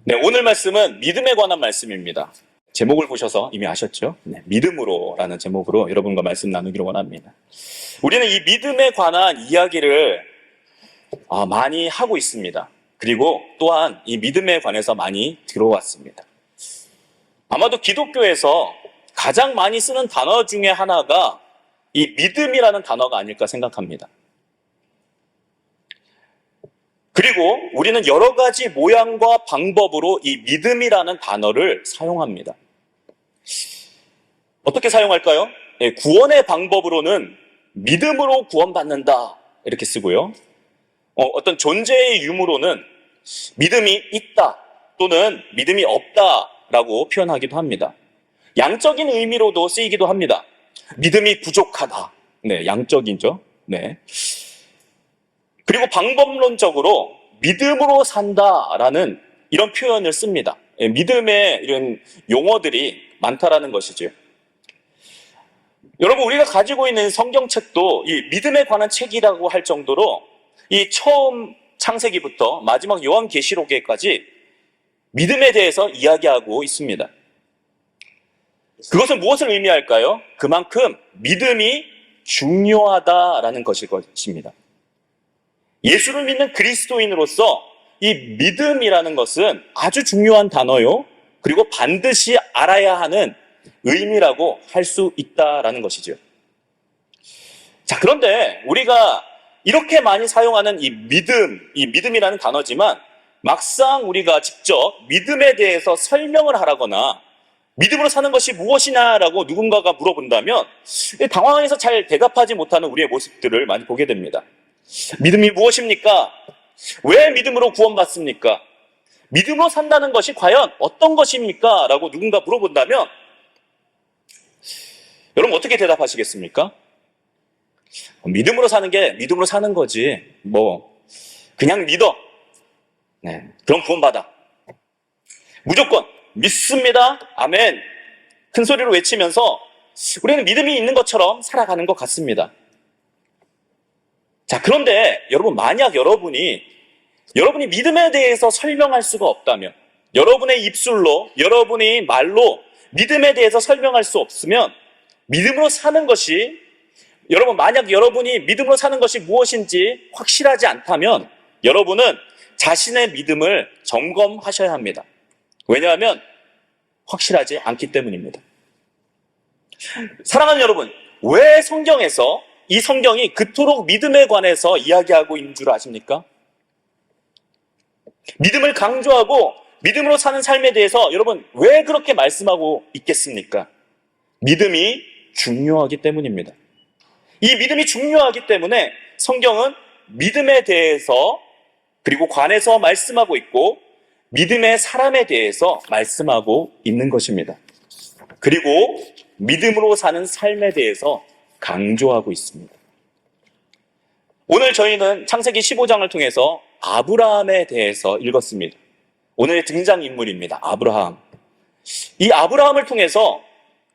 네, 오늘 말씀은 믿음에 관한 말씀입니다. 제목을 보셔서 이미 아셨죠? 네, 믿음으로라는 제목으로 여러분과 말씀 나누기를 원합니다. 우리는 이 믿음에 관한 이야기를 많이 하고 있습니다. 그리고 또한 이 믿음에 관해서 많이 들어왔습니다. 아마도 기독교에서 가장 많이 쓰는 단어 중에 하나가 이 믿음이라는 단어가 아닐까 생각합니다. 그리고 우리는 여러 가지 모양과 방법으로 이 믿음이라는 단어를 사용합니다. 어떻게 사용할까요? 구원의 방법으로는 믿음으로 구원받는다 이렇게 쓰고요. 어떤 존재의 유무로는 믿음이 있다 또는 믿음이 없다라고 표현하기도 합니다. 양적인 의미로도 쓰이기도 합니다. 믿음이 부족하다. 네, 양적이죠. 네. 그리고 방법론적으로 믿음으로 산다라는 이런 표현을 씁니다. 믿음의 이런 용어들이 많다라는 것이죠. 여러분, 우리가 가지고 있는 성경책도 이 믿음에 관한 책이라고 할 정도로 이 처음 창세기부터 마지막 요한계시록에까지 믿음에 대해서 이야기하고 있습니다. 그것은 무엇을 의미할까요? 그만큼 믿음이 중요하다라는 것입니다. 예수를 믿는 그리스도인으로서 이 믿음이라는 것은 아주 중요한 단어요. 그리고 반드시 알아야 하는 의미라고 할 수 있다라는 것이죠. 자, 그런데 우리가 이렇게 많이 사용하는 이 믿음이라는 단어지만 막상 우리가 직접 믿음에 대해서 설명을 하라거나 믿음으로 사는 것이 무엇이냐라고 누군가가 물어본다면 당황해서 잘 대답하지 못하는 우리의 모습들을 많이 보게 됩니다. 믿음이 무엇입니까? 왜 믿음으로 구원받습니까? 믿음으로 산다는 것이 과연 어떤 것입니까? 라고 누군가 물어본다면 여러분 어떻게 대답하시겠습니까? 믿음으로 사는 게 믿음으로 사는 거지. 그냥 믿어. 네, 그럼 구원받아. 무조건 믿습니다. 아멘. 큰 소리로 외치면서 우리는 믿음이 있는 것처럼 살아가는 것 같습니다. 자, 그런데 여러분, 만약 여러분이 믿음에 대해서 설명할 수가 없다면, 여러분의 입술로, 여러분의 말로 믿음에 대해서 설명할 수 없으면 믿음으로 사는 것이, 만약 여러분이 믿음으로 사는 것이 무엇인지 확실하지 않다면 여러분은 자신의 믿음을 점검하셔야 합니다. 왜냐하면 확실하지 않기 때문입니다. 사랑하는 여러분, 왜 성경에서 이 성경이 그토록 믿음에 관해서 이야기하고 있는 줄 아십니까? 믿음을 강조하고 믿음으로 사는 삶에 대해서 여러분 왜 그렇게 말씀하고 있겠습니까? 믿음이 중요하기 때문입니다. 이 믿음이 중요하기 때문에 성경은 믿음에 대해서 그리고 관해서 말씀하고 있고 믿음의 사람에 대해서 말씀하고 있는 것입니다. 그리고 믿음으로 사는 삶에 대해서 강조하고 있습니다. 오늘 저희는 창세기 15장을 통해서 아브라함에 대해서 읽었습니다. 오늘의 등장인물입니다. 아브라함. 이 아브라함을 통해서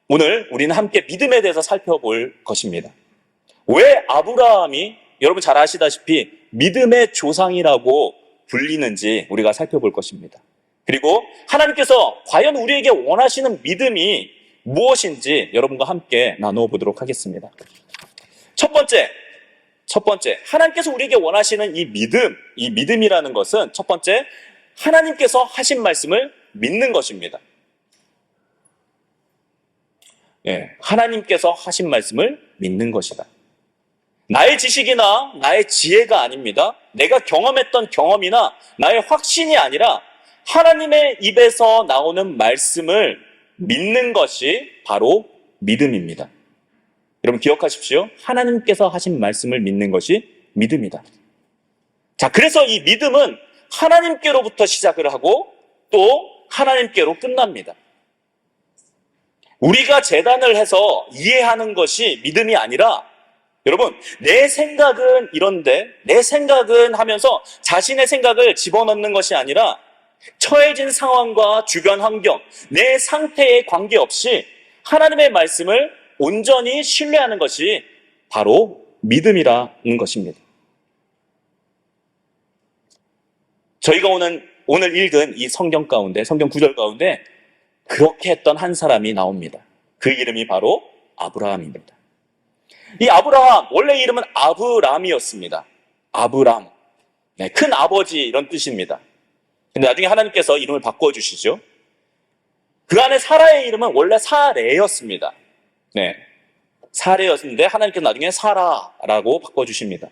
오늘 우리는 함께 믿음에 대해서 살펴볼 것입니다. 왜 아브라함이 여러분 잘 아시다시피 믿음의 조상이라고 불리는지 우리가 살펴볼 것입니다. 그리고 하나님께서 과연 우리에게 원하시는 믿음이 무엇인지 여러분과 함께 나누어 보도록 하겠습니다. 첫 번째, 하나님께서 우리에게 원하시는 이 믿음이라는 것은 첫 번째, 하나님께서 하신 말씀을 믿는 것입니다. 하나님께서 하신 말씀을 믿는 것이다. 나의 지식이나 나의 지혜가 아닙니다. 내가 경험했던 경험이나 나의 확신이 아니라 하나님의 입에서 나오는 말씀을 믿는 것이 바로 믿음입니다. 여러분 기억하십시오. 하나님께서 하신 말씀을 믿는 것이 믿음이다. 자, 그래서 이 믿음은 하나님께로부터 시작을 하고 또 하나님께로 끝납니다. 우리가 재단을 해서 이해하는 것이 믿음이 아니라 여러분, 내 생각은 이런데, 내 생각은 하면서 자신의 생각을 집어넣는 것이 아니라 처해진 상황과 주변 환경, 내 상태에 관계없이 하나님의 말씀을 온전히 신뢰하는 것이 바로 믿음이라는 것입니다. 저희가 오늘 읽은 이 성경 가운데, 성경 구절 가운데 그렇게 했던 한 사람이 나옵니다. 그 이름이 바로 아브라함입니다. 이 아브라함, 원래 이름은 아브람이었습니다. 아브람. 네, 큰 아버지 이런 뜻입니다. 근데 나중에 하나님께서 이름을 바꿔주시죠. 그 안에 사라의 이름은 원래 사레였습니다. 네, 사레였는데 하나님께서 나중에 사라라고 바꿔주십니다.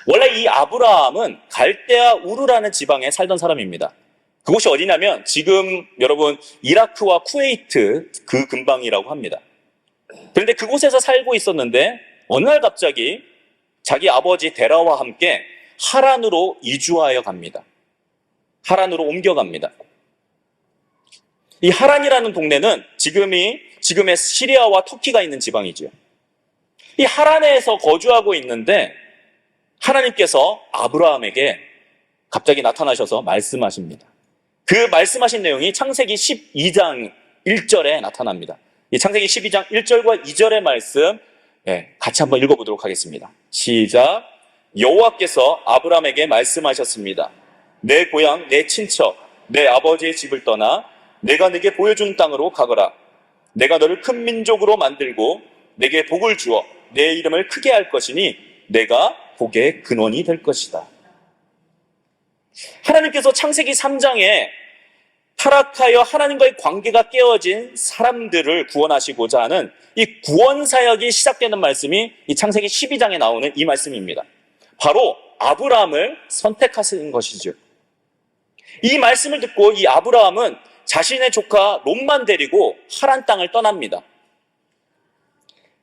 원래 이 아브라함은 갈대아 우르라는 지방에 살던 사람입니다. 그곳이 어디냐면 지금 여러분 이라크와 쿠웨이트 그 근방이라고 합니다. 그런데 그곳에서 살고 있었는데 어느 날 갑자기 자기 아버지 데라와 함께 하란으로 이주하여 갑니다. 하란으로 옮겨갑니다. 이 하란이라는 동네는 지금의 시리아와 터키가 있는 지방이죠. 이 하란에서 거주하고 있는데 하나님께서 아브라함에게 갑자기 나타나셔서 말씀하십니다. 그 말씀하신 내용이 창세기 12장 1절에 나타납니다. 이 창세기 12장 1절과 2절의 말씀 같이 한번 읽어보도록 하겠습니다. 시작. 여호와께서 아브라함에게 말씀하셨습니다. 내 고향, 내 친척, 내 아버지의 집을 떠나 내가 네게 보여준 땅으로 가거라. 내가 너를 큰 민족으로 만들고 내게 복을 주어 내 이름을 크게 할 것이니 내가 복의 근원이 될 것이다. 하나님께서 창세기 3장에 타락하여 하나님과의 관계가 깨어진 사람들을 구원하시고자 하는 이 구원 사역이 시작되는 말씀이 이 창세기 12장에 나오는 이 말씀입니다. 바로 아브라함을 선택하신 것이죠. 이 말씀을 듣고 이 아브라함은 자신의 조카 롯만 데리고 하란 땅을 떠납니다.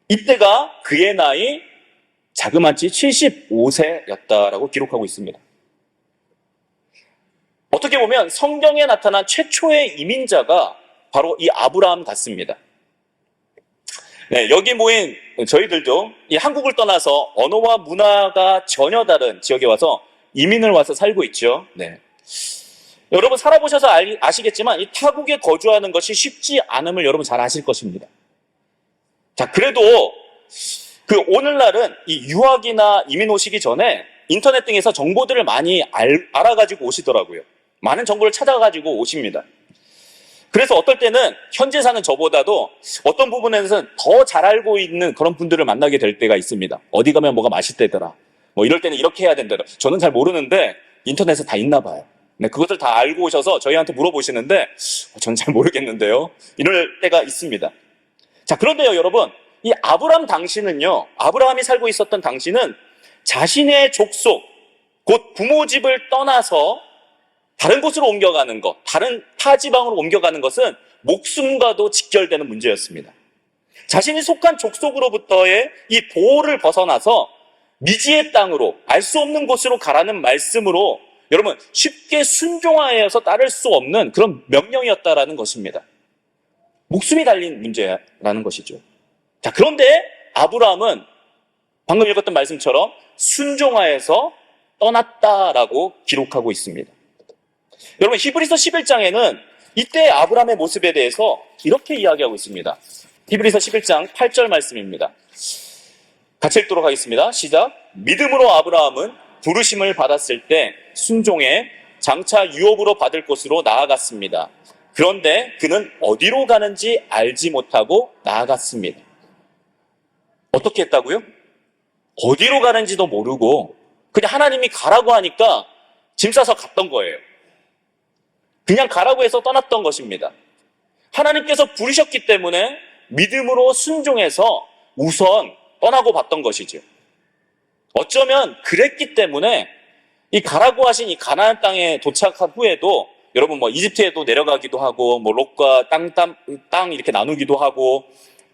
이때가 그의 나이 자그마치 75세였다라고 기록하고 있습니다. 어떻게 보면 성경에 나타난 최초의 이민자가 바로 이 아브라함 같습니다. 네, 여기 모인 저희들도 이 한국을 떠나서 언어와 문화가 전혀 다른 지역에 와서 이민을 와서 살고 있죠. 네. 여러분 살아보셔서 아시겠지만 이 타국에 거주하는 것이 쉽지 않음을 여러분 잘 아실 것입니다. 자, 그래도 오늘날은 이 유학이나 이민 오시기 전에 인터넷 등에서 정보들을 많이 알아가지고 오시더라고요. 많은 정보를 찾아가지고 오십니다. 그래서 어떨 때는 현재 사는 저보다도 어떤 부분에서는 더 잘 알고 있는 그런 분들을 만나게 될 때가 있습니다. 어디 가면 뭐가 맛있대더라. 뭐 이럴 때는 이렇게 해야 된다더라. 저는 잘 모르는데 인터넷에 다 있나 봐요. 네, 그것을 다 알고 오셔서 저희한테 물어보시는데 저는 잘 모르겠는데요. 이럴 때가 있습니다. 자, 그런데요, 여러분. 이 아브라함 당시는요, 아브라함이 살고 있었던 당시는 자신의 족속, 곧 부모 집을 떠나서 다른 곳으로 옮겨가는 것, 다른 타 지방으로 옮겨가는 것은 목숨과도 직결되는 문제였습니다. 자신이 속한 족속으로부터의 이 보호를 벗어나서 미지의 땅으로, 알 수 없는 곳으로 가라는 말씀으로 여러분 쉽게 순종하여서 따를 수 없는 그런 명령이었다라는 것입니다. 목숨이 달린 문제라는 것이죠. 자, 그런데 아브라함은 방금 읽었던 말씀처럼 순종하여서 떠났다라고 기록하고 있습니다. 여러분 히브리서 11장에는 이때 아브라함의 모습에 대해서 이렇게 이야기하고 있습니다. 히브리서 11장 8절 말씀입니다. 같이 읽도록 하겠습니다. 시작. 믿음으로 아브라함은 부르심을 받았을 때 순종해 장차 유업으로 받을 곳으로 나아갔습니다. 그런데 그는 어디로 가는지 알지 못하고 나아갔습니다. 어떻게 했다고요? 어디로 가는지도 모르고 그냥 하나님이 가라고 하니까 짐 싸서 갔던 거예요. 그냥 가라고 해서 떠났던 것입니다. 하나님께서 부르셨기 때문에 믿음으로 순종해서 우선 떠나고 봤던 것이죠. 어쩌면 그랬기 때문에 이 가라고 하신 이 가나안 땅에 도착한 후에도 여러분 뭐 이집트에도 내려가기도 하고 뭐 롯과 땅 이렇게 나누기도 하고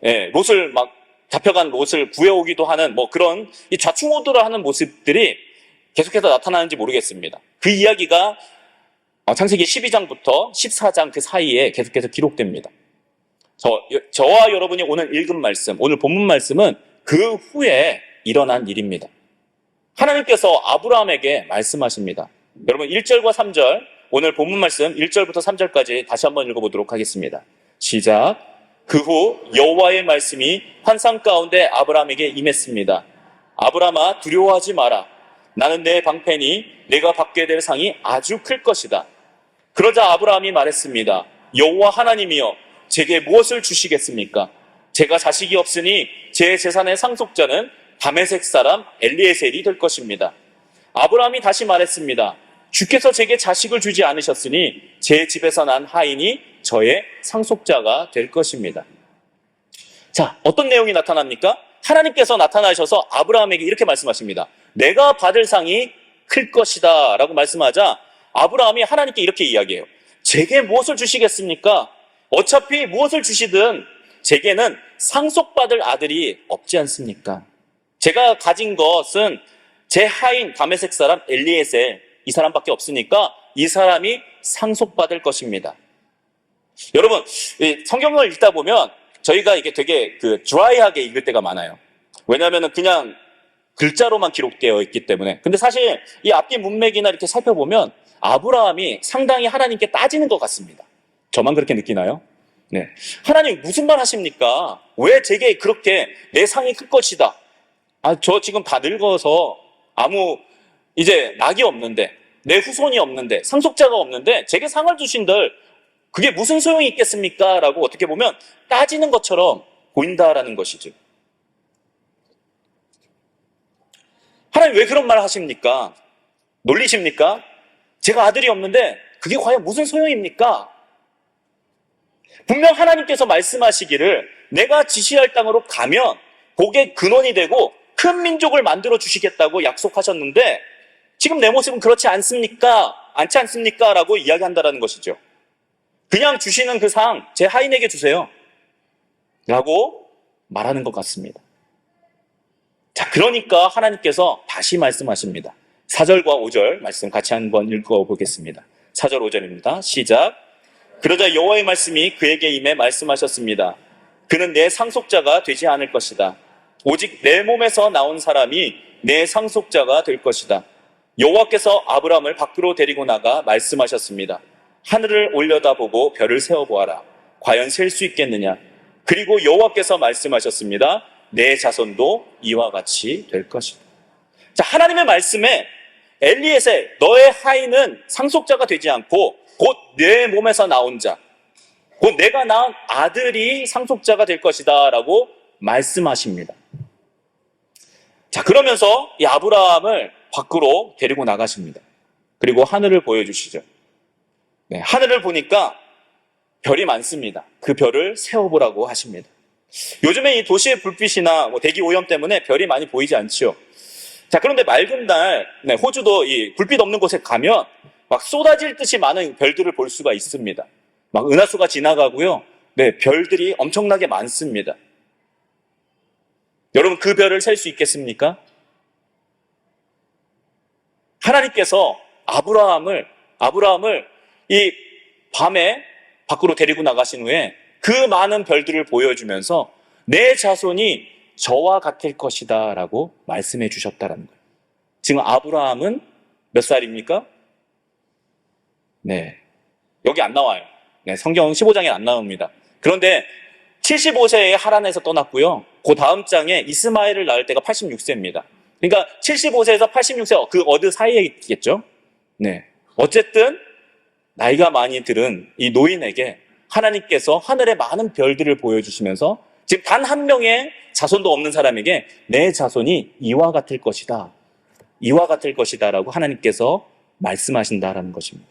롯을 막 잡혀간 롯을 구해오기도 하는 뭐 그런 이 좌충우돌을 하는 모습들이 계속해서 나타나는지 모르겠습니다. 그 이야기가 창세기 12장부터 14장 그 사이에 계속해서 기록됩니다. 저와 여러분이 오늘 읽은 말씀, 오늘 본문 말씀은 그 후에 일어난 일입니다. 하나님께서 아브라함에게 말씀하십니다. 여러분 1절과 3절, 오늘 본문 말씀 1절부터 3절까지 다시 한번 읽어보도록 하겠습니다. 시작. 그 후 여호와의 말씀이 환상 가운데 아브라함에게 임했습니다. 아브라함아 두려워하지 마라. 나는 내 방편이 내가 받게 될 상이 아주 클 것이다. 그러자 아브라함이 말했습니다. 여호와 하나님이여, 제게 무엇을 주시겠습니까? 제가 자식이 없으니 제 재산의 상속자는 다메섹 사람 엘리에셀이 될 것입니다. 아브라함이 다시 말했습니다. 주께서 제게 자식을 주지 않으셨으니 제 집에서 난 하인이 저의 상속자가 될 것입니다. 자, 어떤 내용이 나타납니까? 하나님께서 나타나셔서 아브라함에게 이렇게 말씀하십니다. 내가 받을 상이 클 것이다 라고 말씀하자 아브라함이 하나님께 이렇게 이야기해요. 제게 무엇을 주시겠습니까? 어차피 무엇을 주시든 제게는 상속받을 아들이 없지 않습니까? 제가 가진 것은 제 하인 다메섹 사람 엘리에셀, 이 사람밖에 없으니까 이 사람이 상속받을 것입니다. 여러분, 성경을 읽다 보면 저희가 이게 되게 드라이하게 읽을 때가 많아요. 왜냐하면 그냥 글자로만 기록되어 있기 때문에. 근데 사실 이 앞뒤 문맥이나 이렇게 살펴보면 아브라함이 상당히 하나님께 따지는 것 같습니다. 저만 그렇게 느끼나요? 네. 하나님 무슨 말 하십니까? 왜 제게 그렇게 내 상이 클 것이다. 저 지금 다 늙어서 아무 이제 낙이 없는데, 내 후손이 없는데, 상속자가 없는데 제게 상을 주신들 그게 무슨 소용이 있겠습니까? 라고 어떻게 보면 따지는 것처럼 보인다라는 것이죠. 하나님 왜 그런 말 하십니까? 놀리십니까? 제가 아들이 없는데 그게 과연 무슨 소용입니까? 분명 하나님께서 말씀하시기를 내가 지시할 땅으로 가면 복의 근원이 되고 큰 민족을 만들어 주시겠다고 약속하셨는데 지금 내 모습은 그렇지 않습니까? 않지 않습니까? 라고 이야기한다는 것이죠. 그냥 주시는 그 상 제 하인에게 주세요 라고 말하는 것 같습니다. 자, 그러니까 하나님께서 다시 말씀하십니다. 4절과 5절 말씀 같이 한번 읽어보겠습니다. 4절 5절입니다. 시작. 그러자 여호와의 말씀이 그에게 임해 말씀하셨습니다. 그는 내 상속자가 되지 않을 것이다. 오직 내 몸에서 나온 사람이 내 상속자가 될 것이다. 여호와께서 아브라함을 밖으로 데리고 나가 말씀하셨습니다. 하늘을 올려다보고 별을 세어보아라. 과연 셀 수 있겠느냐? 그리고 여호와께서 말씀하셨습니다. 내 자손도 이와 같이 될 것이다. 자, 하나님의 말씀에 엘리에셀, 너의 하인은 상속자가 되지 않고 곧 내 몸에서 나온 자, 곧 내가 낳은 아들이 상속자가 될 것이다 라고 말씀하십니다. 자, 그러면서 이 아브라함을 밖으로 데리고 나가십니다. 그리고 하늘을 보여주시죠. 네, 하늘을 보니까 별이 많습니다. 그 별을 세어보라고 하십니다. 요즘에 이 도시의 불빛이나 대기 오염 때문에 별이 많이 보이지 않죠. 자, 그런데 맑은 날, 호주도 이 불빛 없는 곳에 가면 막 쏟아질 듯이 많은 별들을 볼 수가 있습니다. 막 은하수가 지나가고요. 네, 별들이 엄청나게 많습니다. 여러분, 그 별을 셀 수 있겠습니까? 하나님께서 아브라함을 이 밤에 밖으로 데리고 나가신 후에 그 많은 별들을 보여주면서 내 자손이 저와 같을 것이다 라고 말씀해 주셨다는 거예요. 지금 아브라함은 몇 살입니까? 네, 여기 안 나와요. 네, 성경 15장에 안 나옵니다. 그런데 75세에 하란에서 떠났고요. 그 다음 장에 이스마엘을 낳을 때가 86세입니다. 그러니까 75세에서 86세 그 어느 사이에 있겠죠. 네, 어쨌든 나이가 많이 들은 이 노인에게 하나님께서 하늘의 많은 별들을 보여주시면서 지금 단 한 명의 자손도 없는 사람에게 내 자손이 이와 같을 것이다. 이와 같을 것이다 라고 하나님께서 말씀하신다라는 것입니다.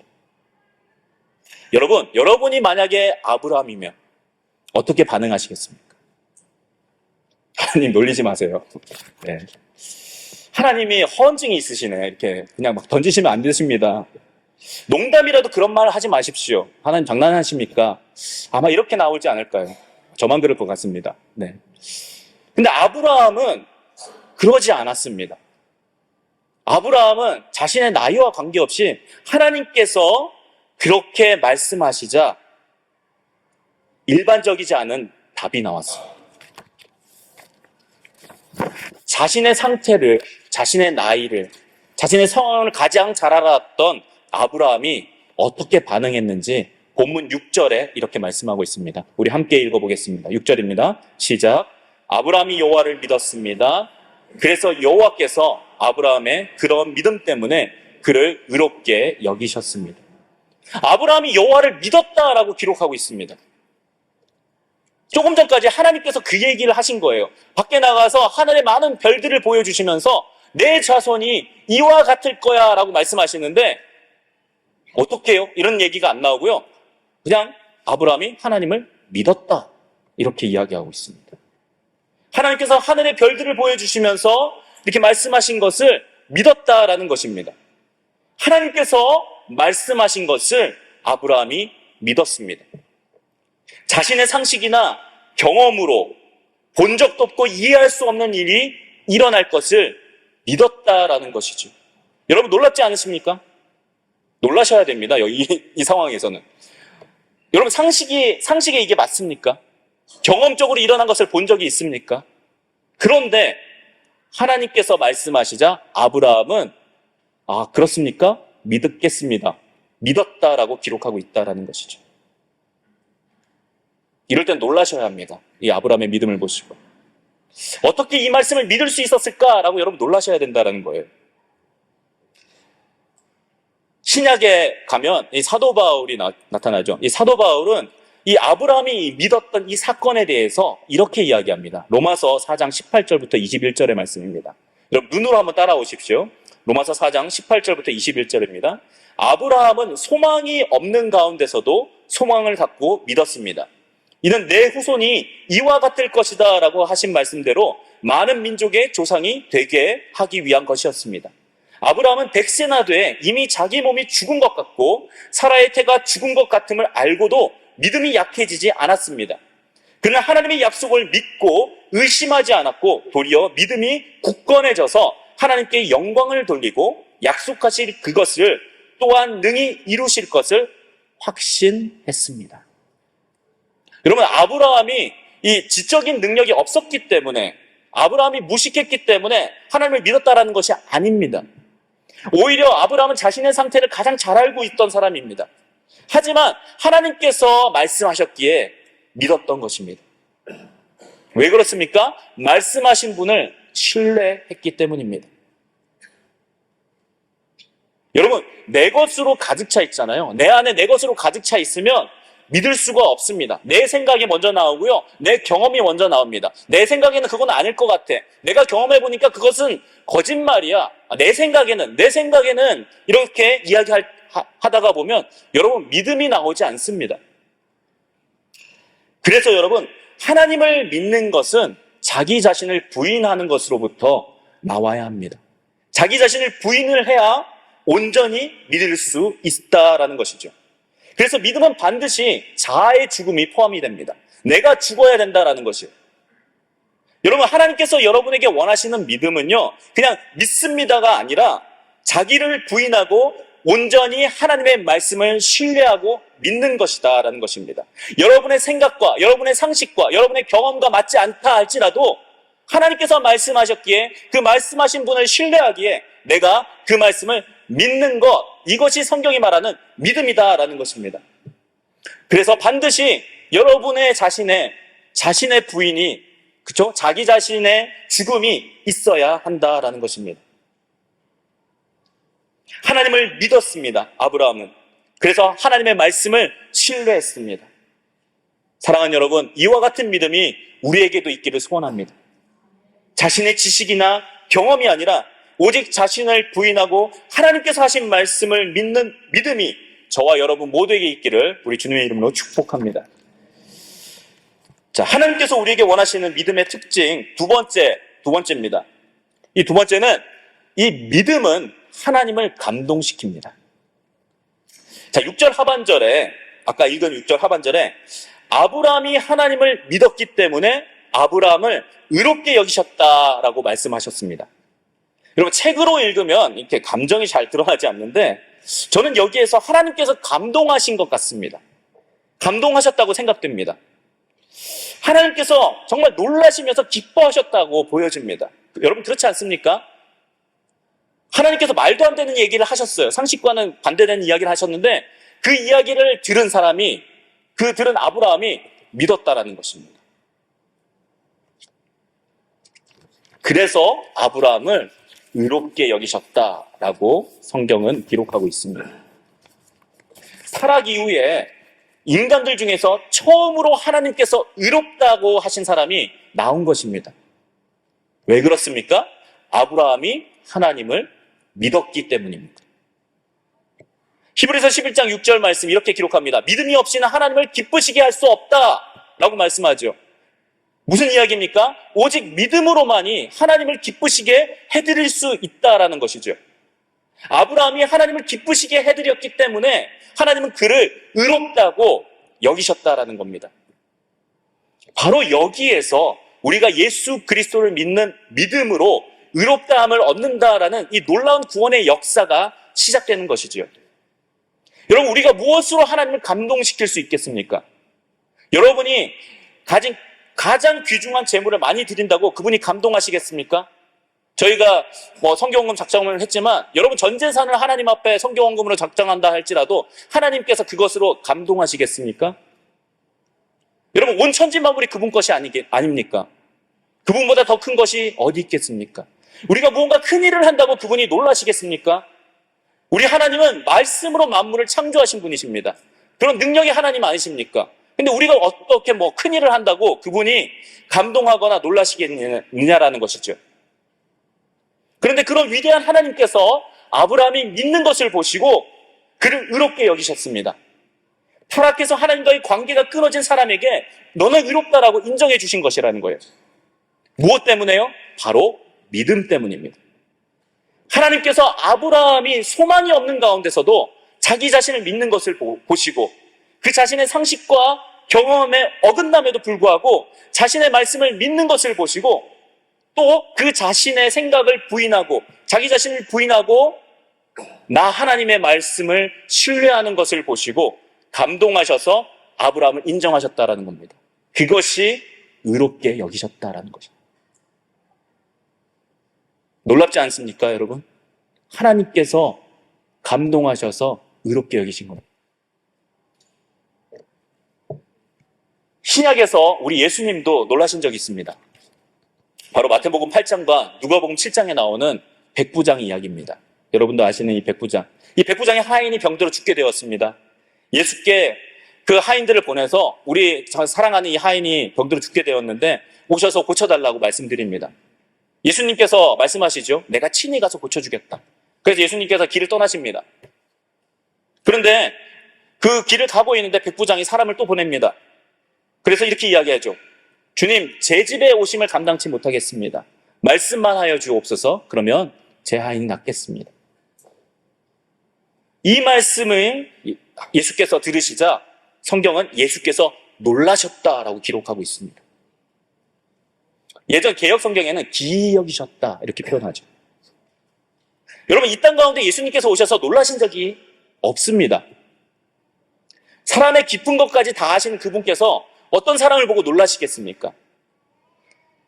여러분이 만약에 아브라함이면 어떻게 반응하시겠습니까? 하나님 놀리지 마세요. 네. 하나님이 허언증이 있으시네. 이렇게 그냥 막 던지시면 안 되십니다. 농담이라도 그런 말을 하지 마십시오. 하나님 장난하십니까? 아마 이렇게 나오지 않을까요? 저만 그럴 것 같습니다. 네. 근데 아브라함은 그러지 않았습니다. 아브라함은 자신의 나이와 관계없이 하나님께서 그렇게 말씀하시자 일반적이지 않은 답이 나왔어요. 자신의 상태를, 자신의 나이를, 자신의 상황을 가장 잘 알았던 아브라함이 어떻게 반응했는지 본문 6절에 이렇게 말씀하고 있습니다. 우리 함께 읽어보겠습니다. 6절입니다. 시작. 아브라함이 여호와를 믿었습니다. 그래서 여호와께서 아브라함의 그런 믿음 때문에 그를 의롭게 여기셨습니다. 아브라함이 여호와를 믿었다라고 기록하고 있습니다. 조금 전까지 하나님께서 그 얘기를 하신 거예요. 밖에 나가서 하늘의 많은 별들을 보여주시면서 내 자손이 이와 같을 거야 라고 말씀하시는데 어떻게 해요? 이런 얘기가 안 나오고요. 그냥 아브라함이 하나님을 믿었다 이렇게 이야기하고 있습니다. 하나님께서 하늘의 별들을 보여주시면서 이렇게 말씀하신 것을 믿었다라는 것입니다. 하나님께서 말씀하신 것을 아브라함이 믿었습니다. 자신의 상식이나 경험으로 본 적도 없고 이해할 수 없는 일이 일어날 것을 믿었다라는 것이죠. 여러분 놀랍지 않으십니까? 놀라셔야 됩니다. 이 상황에서는. 여러분 상식에 이게 맞습니까? 경험적으로 일어난 것을 본 적이 있습니까? 그런데 하나님께서 말씀하시자 아브라함은 그렇습니까? 믿겠습니다. 믿었다라고 기록하고 있다라는 것이죠. 이럴 땐 놀라셔야 합니다. 이 아브라함의 믿음을 보시고. 어떻게 이 말씀을 믿을 수 있었을까라고 여러분 놀라셔야 된다는 거예요. 신약에 가면 이 사도 바울이 나타나죠. 이 사도 바울은 이 아브라함이 믿었던 이 사건에 대해서 이렇게 이야기합니다. 로마서 4장 18절부터 21절의 말씀입니다. 여러분 눈으로 한번 따라오십시오. 로마서 4장 18절부터 21절입니다. 아브라함은 소망이 없는 가운데서도 소망을 갖고 믿었습니다. 이는 내 후손이 이와 같을 것이다 라고 하신 말씀대로 많은 민족의 조상이 되게 하기 위한 것이었습니다. 아브라함은 100세나 돼 이미 자기 몸이 죽은 것 같고 사라의 태가 죽은 것 같음을 알고도 믿음이 약해지지 않았습니다. 그는 하나님의 약속을 믿고 의심하지 않았고 도리어 믿음이 굳건해져서 하나님께 영광을 돌리고 약속하실 그것을 또한 능히 이루실 것을 확신했습니다. 여러분 아브라함이 이 지적인 능력이 없었기 때문에 아브라함이 무식했기 때문에 하나님을 믿었다라는 것이 아닙니다. 오히려 아브라함은 자신의 상태를 가장 잘 알고 있던 사람입니다. 하지만 하나님께서 말씀하셨기에 믿었던 것입니다. 왜 그렇습니까? 말씀하신 분을 신뢰했기 때문입니다. 여러분 내 것으로 가득 차 있잖아요. 내 안에 내 것으로 가득 차 있으면 믿을 수가 없습니다. 내 생각이 먼저 나오고요. 내 경험이 먼저 나옵니다. 내 생각에는 그건 아닐 것 같아. 내가 경험해보니까 그것은 거짓말이야. 내 생각에는 이렇게 이야기하다가 보면 여러분 믿음이 나오지 않습니다. 그래서 여러분 하나님을 믿는 것은 자기 자신을 부인하는 것으로부터 나와야 합니다. 자기 자신을 부인을 해야 온전히 믿을 수 있다라는 것이죠. 그래서 믿음은 반드시 자아의 죽음이 포함이 됩니다. 내가 죽어야 된다라는 것이에요. 여러분 하나님께서 여러분에게 원하시는 믿음은요 그냥 믿습니다가 아니라 자기를 부인하고 온전히 하나님의 말씀을 신뢰하고 믿는 것이다 라는 것입니다. 여러분의 생각과 여러분의 상식과 여러분의 경험과 맞지 않다 할지라도 하나님께서 말씀하셨기에 그 말씀하신 분을 신뢰하기에 내가 그 말씀을 믿는 것, 이것이 성경이 말하는 믿음이다라는 것입니다. 그래서 반드시 여러분의 자신의 부인이, 그쵸? 자기 자신의 죽음이 있어야 한다라는 것입니다. 하나님을 믿었습니다, 아브라함은. 그래서 하나님의 말씀을 신뢰했습니다. 사랑하는 여러분, 이와 같은 믿음이 우리에게도 있기를 소원합니다. 자신의 지식이나 경험이 아니라 오직 자신을 부인하고 하나님께서 하신 말씀을 믿는 믿음이 저와 여러분 모두에게 있기를 우리 주님의 이름으로 축복합니다. 자, 하나님께서 우리에게 원하시는 믿음의 특징 두 번째입니다. 이 두 번째는 이 믿음은 하나님을 감동시킵니다. 자, 6절 하반절에 아까 읽은 6절 하반절에 아브라함이 하나님을 믿었기 때문에 아브라함을 의롭게 여기셨다라고 말씀하셨습니다. 여러분 책으로 읽으면 이렇게 감정이 잘 드러나지 않는데 저는 여기에서 하나님께서 감동하신 것 같습니다. 감동하셨다고 생각됩니다. 하나님께서 정말 놀라시면서 기뻐하셨다고 보여집니다. 여러분 그렇지 않습니까? 하나님께서 말도 안 되는 얘기를 하셨어요. 상식과는 반대되는 이야기를 하셨는데 그 이야기를 들은 들은 아브라함이 믿었다라는 것입니다. 그래서 아브라함을 의롭게 여기셨다라고 성경은 기록하고 있습니다. 타락 이후에 인간들 중에서 처음으로 하나님께서 의롭다고 하신 사람이 나온 것입니다. 왜 그렇습니까? 아브라함이 하나님을 믿었기 때문입니다. 히브리서 11장 6절 말씀 이렇게 기록합니다. 믿음이 없이는 하나님을 기쁘시게 할 수 없다라고 말씀하죠. 무슨 이야기입니까? 오직 믿음으로만이 하나님을 기쁘시게 해드릴 수 있다라는 것이죠. 아브라함이 하나님을 기쁘시게 해드렸기 때문에 하나님은 그를 의롭다고 여기셨다라는 겁니다. 바로 여기에서 우리가 예수 그리스도를 믿는 믿음으로 의롭다함을 얻는다라는 이 놀라운 구원의 역사가 시작되는 것이지요. 여러분, 우리가 무엇으로 하나님을 감동시킬 수 있겠습니까? 여러분이 가진 가장 귀중한 재물을 많이 드린다고 그분이 감동하시겠습니까? 저희가 성경헌금 작정을 했지만 여러분 전 재산을 하나님 앞에 성경헌금으로 작정한다 할지라도 하나님께서 그것으로 감동하시겠습니까? 여러분 온 천지 만물이 그분 것이 아닙니까? 그분보다 더 큰 것이 어디 있겠습니까? 우리가 무언가 큰 일을 한다고 그분이 놀라시겠습니까? 우리 하나님은 말씀으로 만물을 창조하신 분이십니다. 그런 능력이 하나님 아니십니까? 근데 우리가 어떻게 큰 일을 한다고 그분이 감동하거나 놀라시겠느냐라는 것이죠. 그런데 그런 위대한 하나님께서 아브라함이 믿는 것을 보시고 그를 의롭게 여기셨습니다. 타락해서 하나님과의 관계가 끊어진 사람에게 너는 의롭다라고 인정해 주신 것이라는 거예요. 무엇 때문에요? 바로 믿음 때문입니다. 하나님께서 아브라함이 소망이 없는 가운데서도 자기 자신을 믿는 것을 보시고 그 자신의 상식과 경험에 어긋남에도 불구하고 자신의 말씀을 믿는 것을 보시고 또 그 자신의 생각을 부인하고 자기 자신을 부인하고 나 하나님의 말씀을 신뢰하는 것을 보시고 감동하셔서 아브라함을 인정하셨다라는 겁니다. 그것이 의롭게 여기셨다라는 것입니다. 놀랍지 않습니까, 여러분? 하나님께서 감동하셔서 의롭게 여기신 겁니다. 신약에서 우리 예수님도 놀라신 적이 있습니다. 바로 마태복음 8장과 누가복음 7장에 나오는 백부장 이야기입니다. 여러분도 아시는 이 백부장. 이 백부장의 하인이 병들어 죽게 되었습니다. 예수께 그 하인들을 보내서 우리 사랑하는 이 하인이 병들어 죽게 되었는데 오셔서 고쳐달라고 말씀드립니다. 예수님께서 말씀하시죠. 내가 친히 가서 고쳐주겠다. 그래서 예수님께서 길을 떠나십니다. 그런데 그 길을 가고 있는데 백부장이 사람을 또 보냅니다. 그래서 이렇게 이야기하죠. 주님, 제 집에 오심을 감당치 못하겠습니다. 말씀만 하여 주옵소서. 그러면 제 하인이 낫겠습니다. 이 말씀을 예수께서 들으시자 성경은 예수께서 놀라셨다라고 기록하고 있습니다. 예전 개역 성경에는 기이 여기셨다 이렇게 표현하죠. 여러분 이 땅 가운데 예수님께서 오셔서 놀라신 적이 없습니다. 사람의 깊은 것까지 다 아시는 그분께서 어떤 사람을 보고 놀라시겠습니까?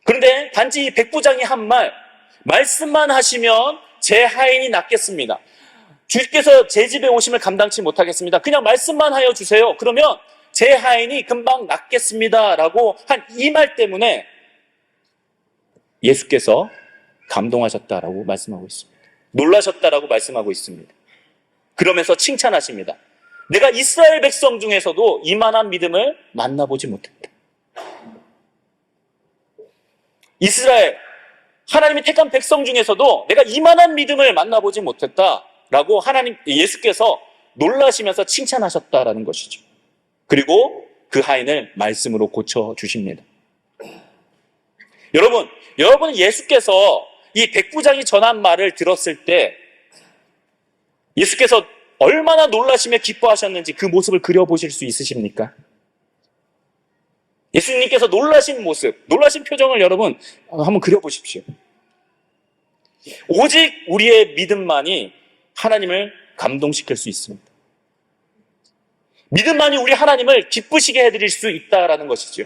그런데 단지 이 백부장이 한 말씀만 하시면 제 하인이 낫겠습니다. 주께서 제 집에 오심을 감당치 못하겠습니다. 그냥 말씀만 하여 주세요. 그러면 제 하인이 금방 낫겠습니다라고 한 이 말 때문에 예수께서 감동하셨다라고 말씀하고 있습니다. 놀라셨다라고 말씀하고 있습니다. 그러면서 칭찬하십니다. 내가 이스라엘 백성 중에서도 이만한 믿음을 만나보지 못했다. 이스라엘, 하나님이 택한 백성 중에서도 내가 이만한 믿음을 만나보지 못했다라고 예수께서 놀라시면서 칭찬하셨다라는 것이죠. 그리고 그 하인을 말씀으로 고쳐주십니다. 여러분 예수께서 이 백부장이 전한 말을 들었을 때 예수께서 얼마나 놀라시며 기뻐하셨는지 그 모습을 그려보실 수 있으십니까? 예수님께서 놀라신 모습, 놀라신 표정을 여러분 한번 그려보십시오. 오직 우리의 믿음만이 하나님을 감동시킬 수 있습니다. 믿음만이 우리 하나님을 기쁘시게 해드릴 수 있다라는 것이죠.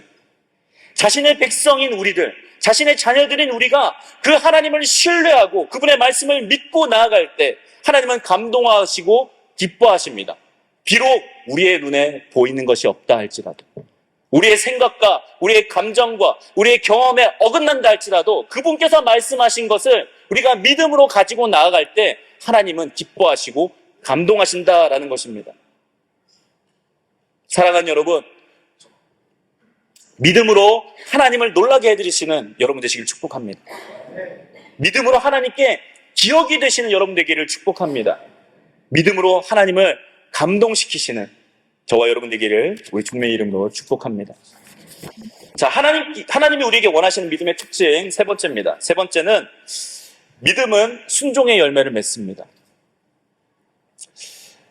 자신의 백성인 우리들, 자신의 자녀들인 우리가 그 하나님을 신뢰하고 그분의 말씀을 믿고 나아갈 때 하나님은 감동하시고 기뻐하십니다. 비록 우리의 눈에 보이는 것이 없다 할지라도. 우리의 생각과 우리의 감정과 우리의 경험에 어긋난다 할지라도 그분께서 말씀하신 것을 우리가 믿음으로 가지고 나아갈 때 하나님은 기뻐하시고 감동하신다라는 것입니다. 사랑하는 여러분, 믿음으로 하나님을 놀라게 해드리시는 여러분 되시길 축복합니다. 믿음으로 하나님께 기억이 되시는 여러분 되기를 축복합니다. 믿음으로 하나님을 감동시키시는 저와 여러분 되기를 우리 주님의 이름으로 축복합니다. 자, 하나님이 우리에게 원하시는 믿음의 특징 세 번째입니다. 세 번째는 믿음은 순종의 열매를 맺습니다.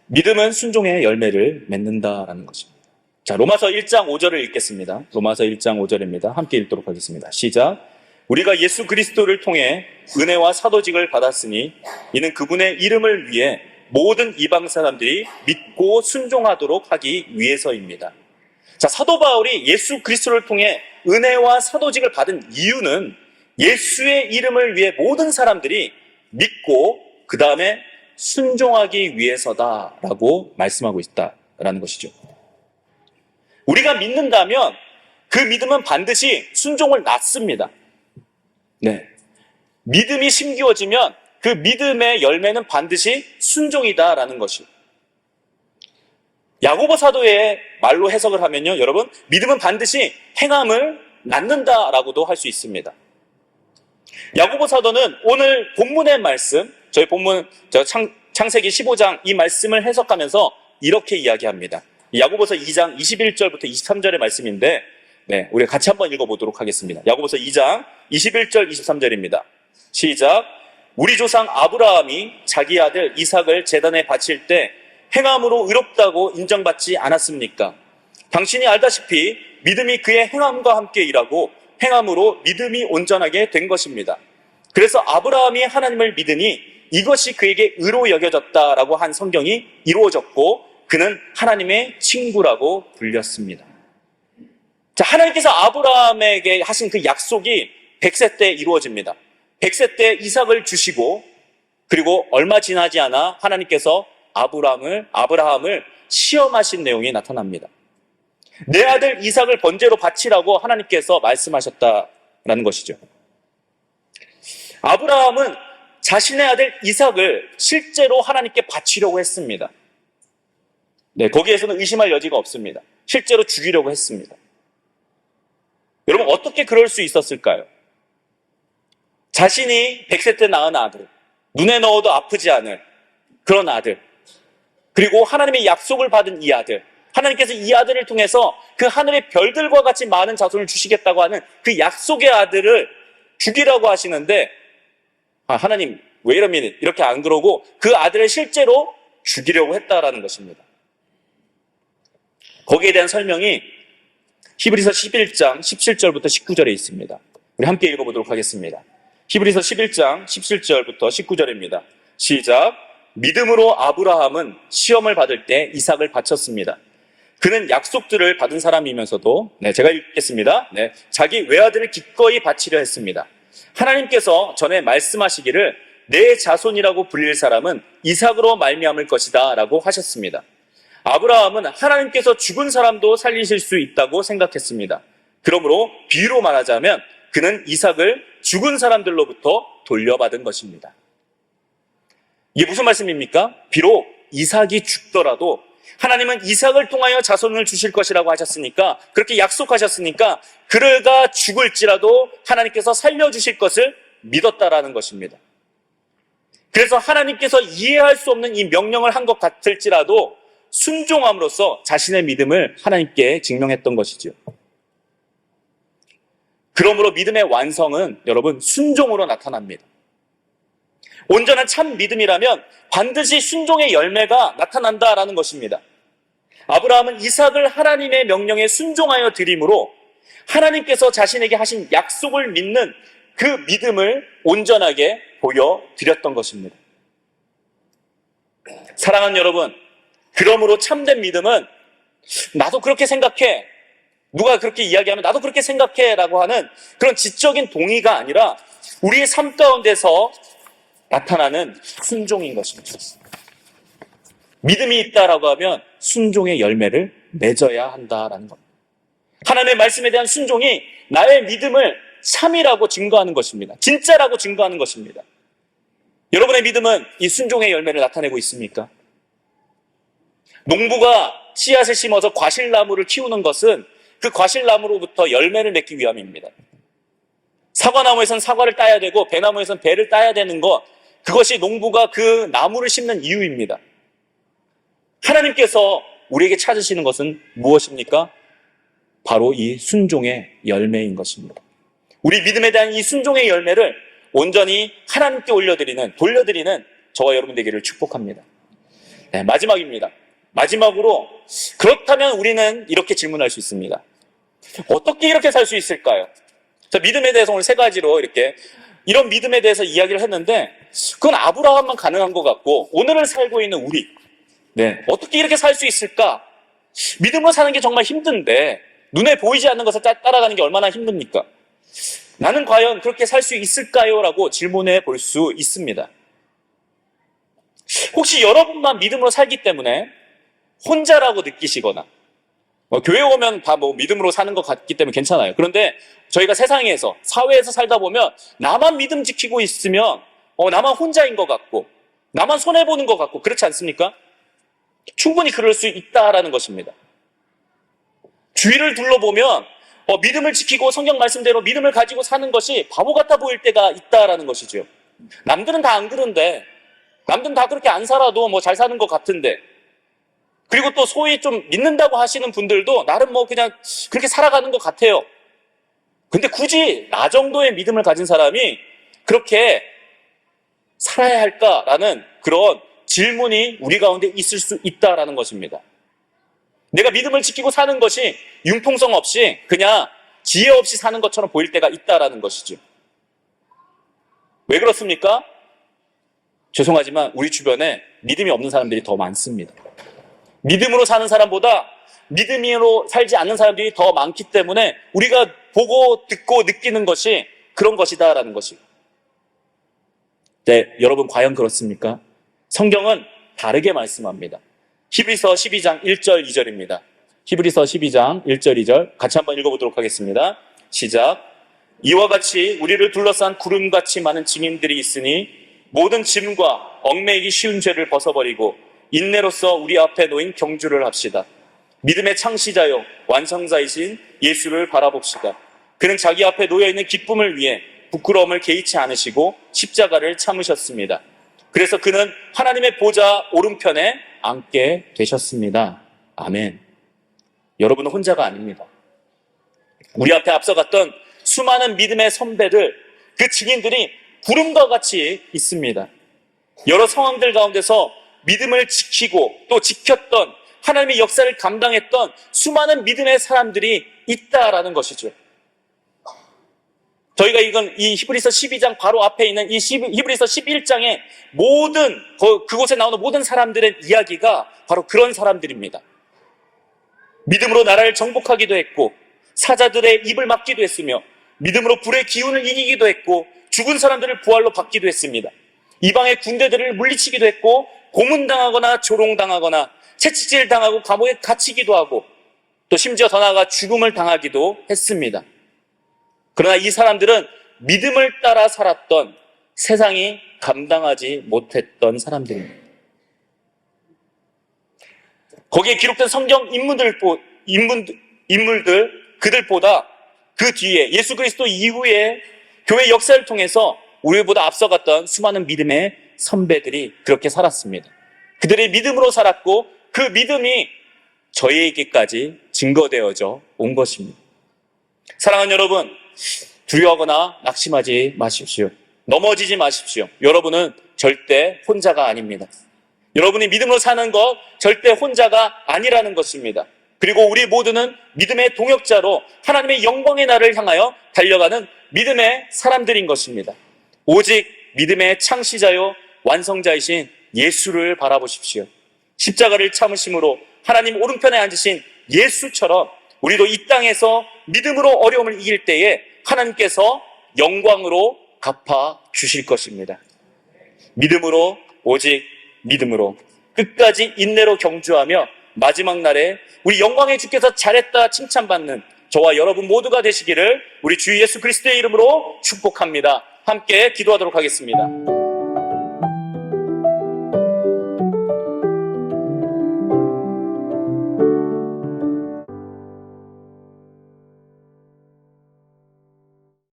믿음은 순종의 열매를 맺는다라는 것입니다. 자, 로마서 1장 5절을 읽겠습니다. 로마서 1장 5절입니다. 함께 읽도록 하겠습니다. 시작. 우리가 예수 그리스도를 통해 은혜와 사도직을 받았으니 이는 그분의 이름을 위해 모든 이방 사람들이 믿고 순종하도록 하기 위해서입니다. 자, 사도 바울이 예수 그리스도를 통해 은혜와 사도직을 받은 이유는 예수의 이름을 위해 모든 사람들이 믿고 그 다음에 순종하기 위해서다라고 말씀하고 있다라는 것이죠. 우리가 믿는다면 그 믿음은 반드시 순종을 낳습니다. 네. 믿음이 심기워지면 그 믿음의 열매는 반드시 순종이다라는 것이요. 야고보 사도의 말로 해석을 하면요, 여러분, 믿음은 반드시 행함을 낳는다라고도 할 수 있습니다. 야고보 사도는 오늘 본문의 말씀, 저희 본문 창세기 15장 이 말씀을 해석하면서 이렇게 이야기합니다. 야고보서 2장 21절부터 23절의 말씀인데, 네, 우리 같이 한번 읽어보도록 하겠습니다. 야고보서 2장 21절 23절입니다. 시작. 우리 조상 아브라함이 자기 아들 이삭을 제단에 바칠 때 행함으로 의롭다고 인정받지 않았습니까? 당신이 알다시피 믿음이 그의 행함과 함께 일하고 행함으로 믿음이 온전하게 된 것입니다. 그래서 아브라함이 하나님을 믿으니 이것이 그에게 의로 여겨졌다라고 한 성경이 이루어졌고 그는 하나님의 친구라고 불렸습니다. 자, 하나님께서 아브라함에게 하신 그 약속이 100세 때 이루어집니다. 100세 때 이삭을 주시고 그리고 얼마 지나지 않아 하나님께서 아브라함을 시험하신 내용이 나타납니다. 내 아들 이삭을 번제로 바치라고 하나님께서 말씀하셨다라는 것이죠. 아브라함은 자신의 아들 이삭을 실제로 하나님께 바치려고 했습니다. 네, 거기에서는 의심할 여지가 없습니다. 실제로 죽이려고 했습니다. 여러분, 어떻게 그럴 수 있었을까요? 자신이 100세 때 낳은 아들, 눈에 넣어도 아프지 않을 그런 아들, 그리고 하나님의 약속을 받은 이 아들, 하나님께서 이 아들을 통해서 그 하늘의 별들과 같이 많은 자손을 주시겠다고 하는 그 약속의 아들을 죽이라고 하시는데, 하나님 왜 이러면 이렇게 안 그러고 그 아들을 실제로 죽이려고 했다라는 것입니다. 거기에 대한 설명이 히브리서 11장 17절부터 19절에 있습니다. 우리 함께 읽어보도록 하겠습니다. 히브리서 11장 17절부터 19절입니다. 시작. 믿음으로 아브라함은 시험을 받을 때 이삭을 바쳤습니다. 그는 약속들을 받은 사람이면서도, 제가 읽겠습니다. 자기 외아들을 기꺼이 바치려 했습니다. 하나님께서 전에 말씀하시기를 내 자손이라고 불릴 사람은 이삭으로 말미암을 것이다 라고 하셨습니다. 아브라함은 하나님께서 죽은 사람도 살리실 수 있다고 생각했습니다. 그러므로 비유로 말하자면 그는 이삭을 죽은 사람들로부터 돌려받은 것입니다. 이게 무슨 말씀입니까? 비록 이삭이 죽더라도 하나님은 이삭을 통하여 자손을 주실 것이라고 하셨으니까, 그렇게 약속하셨으니까 그가 죽을지라도 하나님께서 살려주실 것을 믿었다라는 것입니다. 그래서 하나님께서 이해할 수 없는 이 명령을 한 것 같을지라도 순종함으로써 자신의 믿음을 하나님께 증명했던 것이죠. 그러므로 믿음의 완성은 여러분 순종으로 나타납니다. 온전한 참 믿음이라면 반드시 순종의 열매가 나타난다라는 것입니다. 아브라함은 이삭을 하나님의 명령에 순종하여 드림으로 하나님께서 자신에게 하신 약속을 믿는 그 믿음을 온전하게 보여드렸던 것입니다. 사랑하는 여러분, 그러므로 참된 믿음은 나도 그렇게 생각해, 누가 그렇게 이야기하면 나도 그렇게 생각해 라고 하는 그런 지적인 동의가 아니라 우리의 삶 가운데서 나타나는 순종인 것입니다. 믿음이 있다라고 하면 순종의 열매를 맺어야 한다라는 겁니다. 하나님의 말씀에 대한 순종이 나의 믿음을 참이라고 증거하는 것입니다. 진짜라고 증거하는 것입니다. 여러분의 믿음은 이 순종의 열매를 나타내고 있습니까? 농부가 씨앗을 심어서 과실나무를 키우는 것은 그 과실나무로부터 열매를 맺기 위함입니다. 사과나무에선 사과를 따야 되고 배나무에선 배를 따야 되는 것, 그것이 농부가 그 나무를 심는 이유입니다. 하나님께서 우리에게 찾으시는 것은 무엇입니까? 바로 이 순종의 열매인 것입니다. 우리 믿음에 대한 이 순종의 열매를 온전히 하나님께 돌려드리는 저와 여러분 되기를 축복합니다. 네, 마지막입니다. 마지막으로, 그렇다면 우리는 이렇게 질문할 수 있습니다. 어떻게 이렇게 살 수 있을까요? 자, 믿음에 대해서 오늘 세 가지로 이런 믿음에 대해서 이야기를 했는데, 그건 아브라함만 가능한 것 같고, 오늘을 살고 있는 우리, 어떻게 이렇게 살 수 있을까? 믿음으로 사는 게 정말 힘든데, 눈에 보이지 않는 것을 따라가는 게 얼마나 힘듭니까? 나는 과연 그렇게 살 수 있을까요? 라고 질문해 볼 수 있습니다. 혹시 여러분만 믿음으로 살기 때문에 혼자라고 느끼시거나, 교회 오면 다 믿음으로 사는 것 같기 때문에 괜찮아요. 그런데 저희가 세상에서, 사회에서 살다 보면 나만 믿음 지키고 있으면 나만 혼자인 것 같고, 나만 손해보는 것 같고, 그렇지 않습니까? 충분히 그럴 수 있다라는 것입니다. 주위를 둘러보면 믿음을 지키고 성경 말씀대로 믿음을 가지고 사는 것이 바보 같아 보일 때가 있다라는 것이죠. 남들은 다 안 그런데, 남들은 다 그렇게 안 살아도 잘 사는 것 같은데, 그리고 또 소위 좀 믿는다고 하시는 분들도 나름 그냥 그렇게 살아가는 것 같아요. 근데 굳이 나 정도의 믿음을 가진 사람이 그렇게 살아야 할까라는 그런 질문이 우리 가운데 있을 수 있다라는 것입니다. 내가 믿음을 지키고 사는 것이 융통성 없이 그냥 지혜 없이 사는 것처럼 보일 때가 있다라는 것이죠. 왜 그렇습니까? 죄송하지만 우리 주변에 믿음이 없는 사람들이 더 많습니다. 믿음으로 사는 사람보다 믿음으로 살지 않는 사람들이 더 많기 때문에 우리가 보고 듣고 느끼는 것이 그런 것이다라는 것이고. 네, 여러분 과연 그렇습니까? 성경은 다르게 말씀합니다. 히브리서 12장 1절 2절입니다. 히브리서 12장 1절 2절 같이 한번 읽어보도록 하겠습니다. 시작. 이와 같이 우리를 둘러싼 구름같이 많은 증인들이 있으니 모든 짐과 얽매이기 쉬운 죄를 벗어버리고 인내로서 우리 앞에 놓인 경주를 합시다. 믿음의 창시자요 완성자이신 예수를 바라봅시다. 그는 자기 앞에 놓여있는 기쁨을 위해 부끄러움을 개의치 않으시고 십자가를 참으셨습니다. 그래서 그는 하나님의 보좌 오른편에 앉게 되셨습니다. 아멘. 여러분은 혼자가 아닙니다. 우리 앞에 앞서갔던 수많은 믿음의 선배들, 그 증인들이 구름과 같이 있습니다. 여러 상황들 가운데서 믿음을 지키고 또 지켰던, 하나님의 역사를 감당했던 수많은 믿음의 사람들이 있다라는 것이죠. 저희가 읽은 이 히브리서 12장 바로 앞에 있는 이 히브리서 11장의 모든, 그곳에 나오는 모든 사람들의 이야기가 바로 그런 사람들입니다. 믿음으로 나라를 정복하기도 했고, 사자들의 입을 막기도 했으며, 믿음으로 불의 기운을 이기기도 했고, 죽은 사람들을 부활로 받기도 했습니다. 이방의 군대들을 물리치기도 했고, 고문당하거나 조롱당하거나 채찍질 당하고 감옥에 갇히기도 하고, 또 심지어 더 나아가 죽음을 당하기도 했습니다. 그러나 이 사람들은 믿음을 따라 살았던, 세상이 감당하지 못했던 사람들입니다. 거기에 기록된 성경 인물들 그들보다 그 뒤에 예수 그리스도 이후에 교회 역사를 통해서 우리보다 앞서갔던 수많은 믿음의 선배들이 그렇게 살았습니다. 그들의 믿음으로 살았고 그 믿음이 저희에게까지 증거되어져 온 것입니다. 사랑하는 여러분, 두려워하거나 낙심하지 마십시오. 넘어지지 마십시오. 여러분은 절대 혼자가 아닙니다. 여러분이 믿음으로 사는 것 절대 혼자가 아니라는 것입니다. 그리고 우리 모두는 믿음의 동역자로 하나님의 영광의 날을 향하여 달려가는 믿음의 사람들인 것입니다. 오직 믿음의 창시자요 완성자이신 예수를 바라보십시오. 십자가를 참으심으로 하나님 오른편에 앉으신 예수처럼 우리도 이 땅에서 믿음으로 어려움을 이길 때에 하나님께서 영광으로 갚아 주실 것입니다. 믿음으로, 오직 믿음으로 끝까지 인내로 경주하며 마지막 날에 우리 영광의 주께서 잘했다 칭찬받는 저와 여러분 모두가 되시기를 우리 주 예수 그리스도의 이름으로 축복합니다. 함께 기도하도록 하겠습니다.